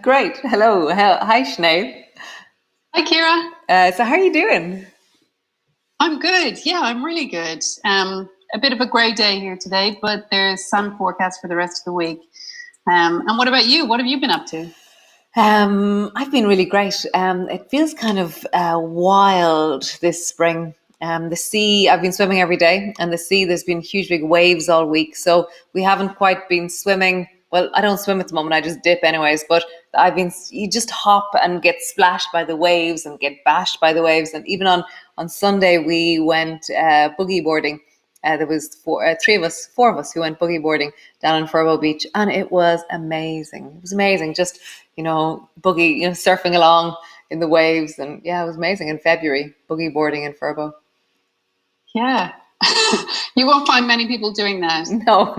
Great. Hello. Hi, Sinead. Hi, Ciara. So how are you doing? I'm good. Yeah, I'm really good. A bit of a grey day here today, but there's sun forecast for the rest of the week. And what about you? What have you been up to? I've been really great. It feels kind of wild this spring. The sea, I've been swimming every day, and the sea, there's been huge big waves all week. So we haven't quite been swimming. Well, I don't swim at the moment, I just dip anyways. But you just hop and get splashed by the waves and get bashed by the waves. And even on Sunday, we went boogie boarding. There was four of us who went boogie boarding down on Furbo Beach, and it was amazing. It was amazing, just boogie, surfing along in the waves, and yeah, it was amazing in February, boogie boarding in Furbo. Yeah. You won't find many people doing that. No.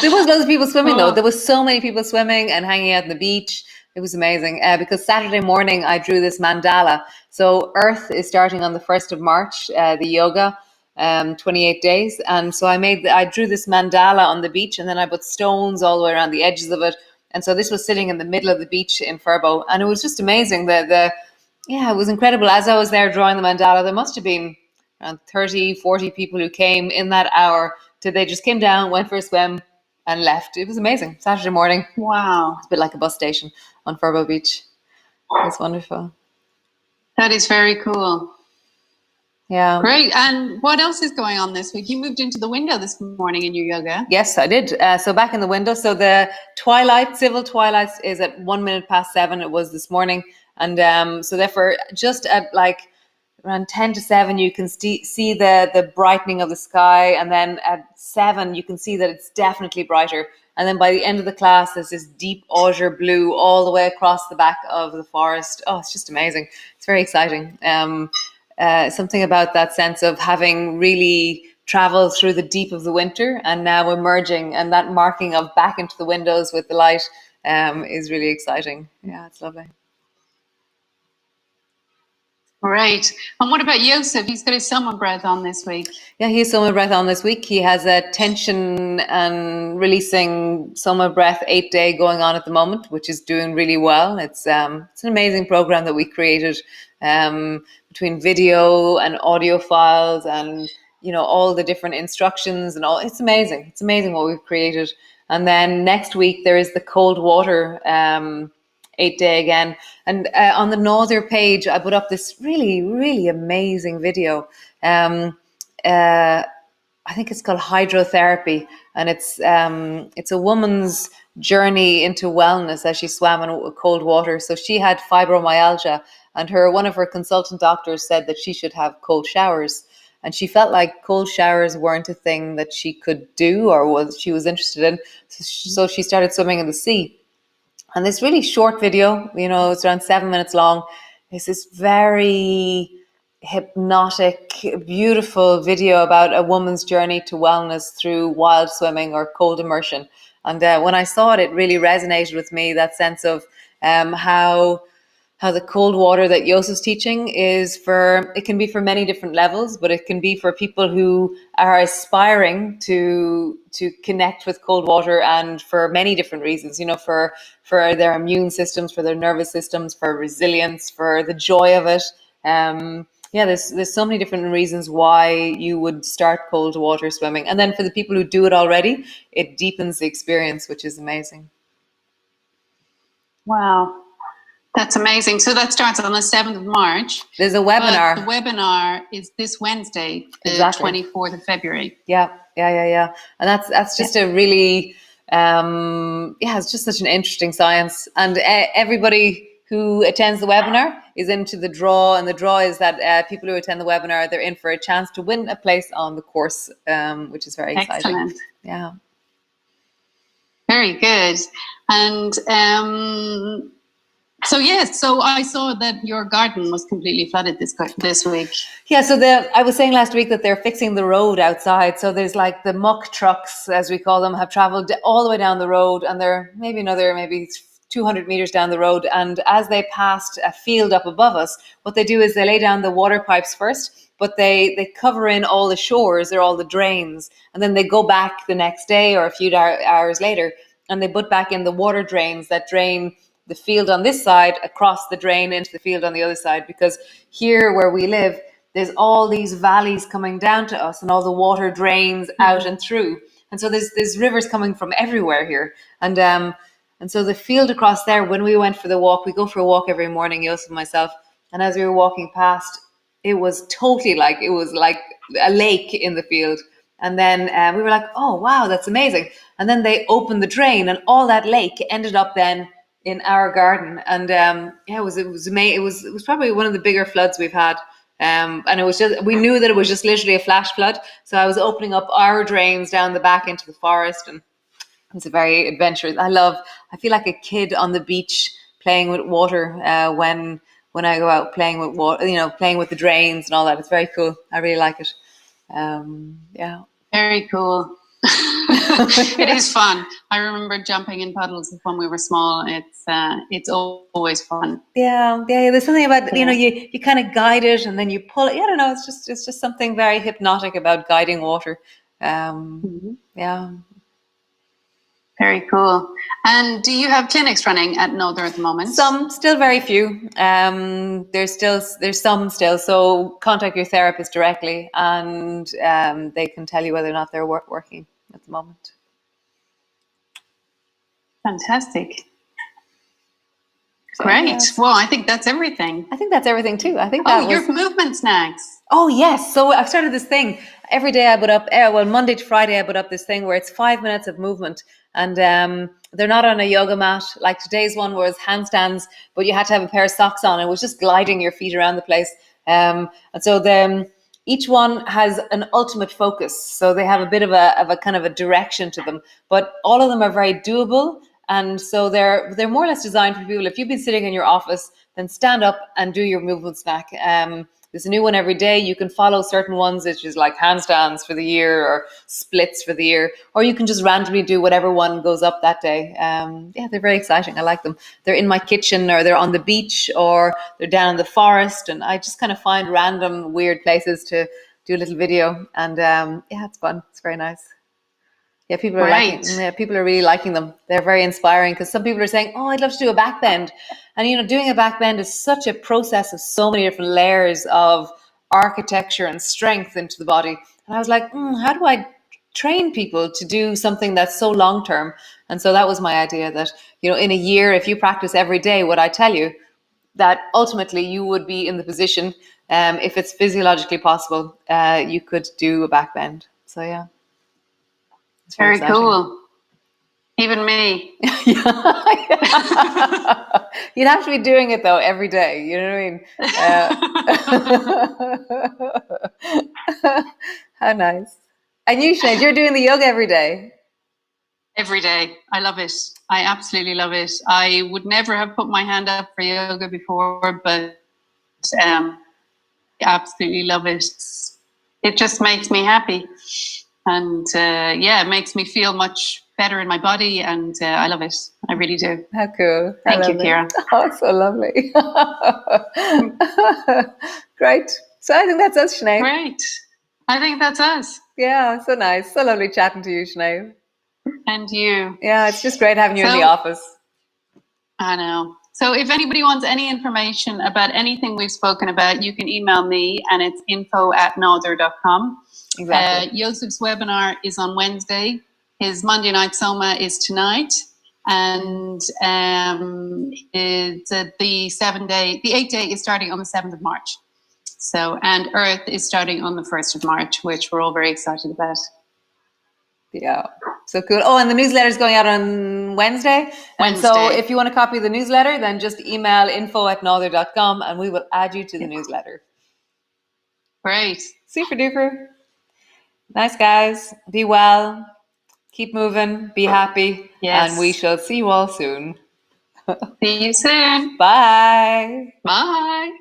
There was loads of people swimming though. There was so many people swimming and hanging out on the beach. It was amazing because Saturday morning I drew this mandala. So Earth is starting on the 1st of March, the yoga, 28 days. And so I drew this mandala on the beach, and then I put stones all the way around the edges of it. And so this was sitting in the middle of the beach in Furbo. And it was just amazing. Yeah, it was incredible. As I was there drawing the mandala, there must have been around 30, 40 people who came in that hour. They just came down, went for a swim, and left. It was amazing. Saturday morning. Wow. It's a bit like a bus station on Furbo Beach. It's wonderful. That is very cool. Yeah. Great. And what else is going on this week? You moved into the window this morning in your yoga. Yes, I did. So back in the window. So the civil twilight is at 7:01. It was this morning. And so therefore, just at like around 10 to 7, you can see the brightening of the sky. And then at 7, you can see that it's definitely brighter. And then by the end of the class, there's this deep azure blue all the way across the back of the forest. Oh, it's just amazing. It's very exciting. Something about that sense of having really traveled through the deep of the winter and now emerging, and that marking of back into the windows with the light is really exciting. Yeah, it's lovely. Right. And what about Josef? He's got his Soma breath on this week. Yeah, he has Soma breath on this week. He has a tension and releasing Soma breath 8-day going on at the moment, which is doing really well. It's an amazing program that we created between video and audio files and all the different instructions and all. It's amazing. It's amazing what we've created. And then next week there is the cold water 8-day again. And on the NADUIR page, I put up this really, really amazing video. I think it's called Hydrotherapy, and it's a woman's journey into wellness as she swam in cold water. So she had fibromyalgia, and one of her consultant doctors said that she should have cold showers. And she felt like cold showers weren't a thing that she could do or she was interested in. So she started swimming in the sea. And this really short video, it's around 7 minutes long. It's this very hypnotic, beautiful video about a woman's journey to wellness through wild swimming or cold immersion. And when I saw it, it really resonated with me, that sense of how the cold water that Josef's teaching it can be for many different levels, but it can be for people who are aspiring to connect with cold water, and for many different reasons, for their immune systems, for their nervous systems, for resilience, for the joy of it. There's so many different reasons why you would start cold water swimming. And then for the people who do it already, it deepens the experience, which is amazing. Wow. That's amazing. So that starts on the 7th of March. There's a webinar. The webinar is this Wednesday, the 24th of February. Yeah. And that's just a really, it's just such an interesting science. And everybody who attends the webinar is into the draw. And the draw is that people who attend the webinar, they're in for a chance to win a place on the course, which is very exciting. Excellent. Yeah. Very good. And so I saw that your garden was completely flooded this week. Yeah, so I was saying last week that they're fixing the road outside. So there's like the muck trucks, as we call them, have traveled all the way down the road, and they're maybe 200 meters down the road. And as they passed a field up above us, what they do is they lay down the water pipes first, but they cover in all the shores or all the drains, and then they go back the next day or a few hours later and they put back in the water drains that drain the field on this side across the drain into the field on the other side, because here where we live, there's all these valleys coming down to us and all the water drains out and through. And so there's rivers coming from everywhere here. And so the field across there, when we went for the walk, we go for a walk every morning, Josef and myself. And as we were walking past, it was totally like, it was like a lake in the field. And then we were like, oh, wow, that's amazing. And then they opened the drain and all that lake ended up then in our garden. And it was amazing. It was probably one of the bigger floods we've had. And it was just, we knew that it was just literally a flash flood. So I was opening up our drains down the back into the forest, and it was a very adventurous. I feel like a kid on the beach playing with water when I go out playing with water, playing with the drains and all that. It's very cool. I really like it. Yeah. Very cool. It is fun. I remember jumping in puddles when we were small. It's always fun. Yeah. There's something about you kind of guide it and then you pull it. Yeah, I don't know. It's just something very hypnotic about guiding water. Yeah. Very cool. And do you have clinics running at NADUIR at the moment? Some, still very few. There's some still. So contact your therapist directly, and they can tell you whether or not they're working at the moment. Fantastic. Great. Well, I think that's everything. I think that's everything too. I think your movement snacks. Oh yes. So I've started this thing. Every day I put up, Monday to Friday I put up this thing where it's 5 minutes of movement, and they're not on a yoga mat. Like today's one was handstands, but you had to have a pair of socks on. It was just gliding your feet around the place. And so each one has an ultimate focus. So they have a bit of a kind of a direction to them, but all of them are very doable. And so they're more or less designed for people. If you've been sitting in your office, then stand up and do your movement snack. There's a new one every day. You can follow certain ones, which is like handstands for the year or splits for the year, or you can just randomly do whatever one goes up that day. They're very exciting. I like them. They're in my kitchen, or they're on the beach, or they're down in the forest. And I just kind of find random weird places to do a little video. And it's fun. It's very nice. Yeah, people are really liking them. They're very inspiring, because some people are saying, "Oh, I'd love to do a back bend," and doing a back bend is such a process of so many different layers of architecture and strength into the body. And I was like, how do I train people to do something that's so long term? And so that was my idea, that in a year, if you practice every day what I tell you, that ultimately you would be in the position, if it's physiologically possible, you could do a back bend. So yeah. It's very cool. Even me. You'd have to be doing it though every day. You know what I mean? How nice. And you, Sinead, you're doing the yoga every day. Every day. I love it. I absolutely love it. I would never have put my hand up for yoga before, but I absolutely love it. It just makes me happy. And it makes me feel much better in my body, and I love it. I really do. How cool. Thank you, Ciara. Oh, so lovely. Great. So I think that's us, Sinead. Great. I think that's us. Yeah, so nice. So lovely chatting to you, Sinead. And you. Yeah, it's just great having you in the office. I know. So if anybody wants any information about anything we've spoken about, you can email me, and it's info@naduir.com. Exactly. Josef's webinar is on Wednesday. His Monday night Soma is tonight, and it's the 8th day is starting on the 7th of March. So, and Earth is starting on the 1st of March, which we're all very excited about. Yeah, so cool. Oh, and the newsletter is going out on Wednesday. And so if you want a copy of the newsletter, then just email info@naduir.com and we will add you to the newsletter. Great. Super duper. Nice, guys. Be well. Keep moving. Be happy. Yes. And we shall see you all soon. See you soon. Bye. Bye.